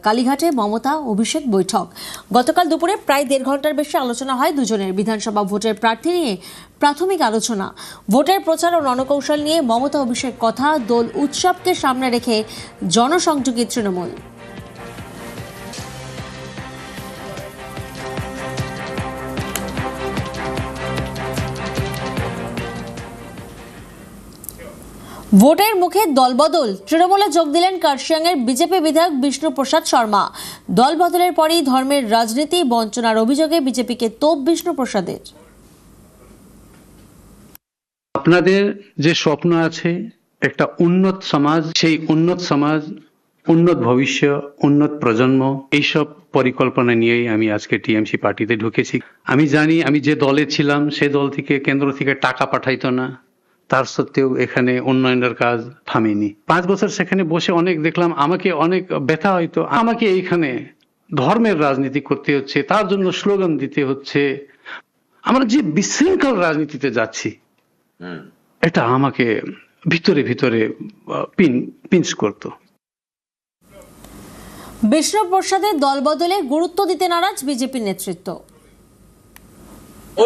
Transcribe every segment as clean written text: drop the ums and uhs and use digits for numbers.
কালীঘাটে মমতা অভিষেক বৈঠক গতকাল দুপুরে প্রায় 1.5 ঘন্টার বেশি আলোচনা হয় দুজনের। বিধানসভা ভোটের প্রার্থী নিয়ে প্রাথমিক আলোচনা, ভোটের প্রচার ও রণকৌশল নিয়ে মমতা অভিষেক কথা, দোল উৎসবকে সামনে রেখে জনসংযোগী তৃণমূল। ভোটের মুখে দলবদল, তৃণমূলে যোগ দিলেন কার্শিয়াংয়ের বিজেপি বিধায়ক বিষ্ণু প্রসাদ শর্মা। দলবদলের পরই ধর্মের রাজনীতি বঞ্চনার অভিযোগে বিজেপিকে তোপ বিষ্ণু প্রসাদের। আপনাদের যে স্বপ্ন আছে একটা উন্নত সমাজ, সেই উন্নত সমাজ, উন্নত ভবিষ্যৎ, উন্নত প্রজন্ম, এইসব পরিকল্পনা নিয়েই আমি আজকে টিএমসি পার্টিতে ঢুকেছি। আমি জানি আমি যে দলে ছিলাম সে দল থেকে, কেন্দ্র থেকে টাকা পাঠাইতো না, তার সত্ত্বেও এখানে উন্নয়নের কাজ থামেনি। 5 বছর সেখানে বসে অনেক দেখলাম, আমাকে অনেক ব্যথা হয়তো, আমাকে এইখানে ধর্মের রাজনীতি করতে হচ্ছে, তার জন্য স্লোগান দিতে হচ্ছে। আমরা যে বিশৃঙ্খল রাজনীতিতে যাচ্ছি এটা আমাকে ভিতরে ভিতরে পিঞ্চ করতো। বিষ্ণু প্রসাদের দলবদলে গুরুত্ব দিতে নারাজ বিজেপি নেতৃত্ব।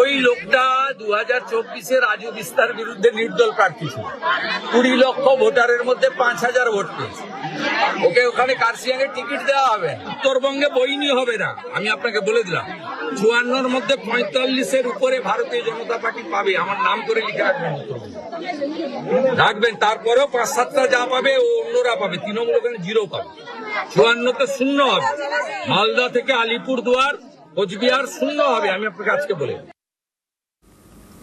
ওই লোকটা 2024-এ রাজু বিস্তার বিরুদ্ধে নির্দল প্রার্থী ছিল, 20 লক্ষ ভোটারের মধ্যে 5000 ভোট পেয়েছে। ওকে ওখানে কার্শিয়াংয়ে টিকিট দেওয়া হবে, উত্তরবঙ্গে বইনি হবে না, আমি আপনাকে বলে দিলাম। 54-র মধ্যে 45-এর উপরে ভারতীয় জনতা পার্টি পাবে, আমার নাম করে লিখে রাখবেন, রাখবেন। তারপরেও 5-7টা যা পাবে ও অন্যরা পাবে, তৃণমূল ওখানে 0 পাবে। 54-তে 0 হবে, মালদা থেকে আলিপুরদুয়ার, কোচবিহার 0 হবে, আমি আপনাকে আজকে বলে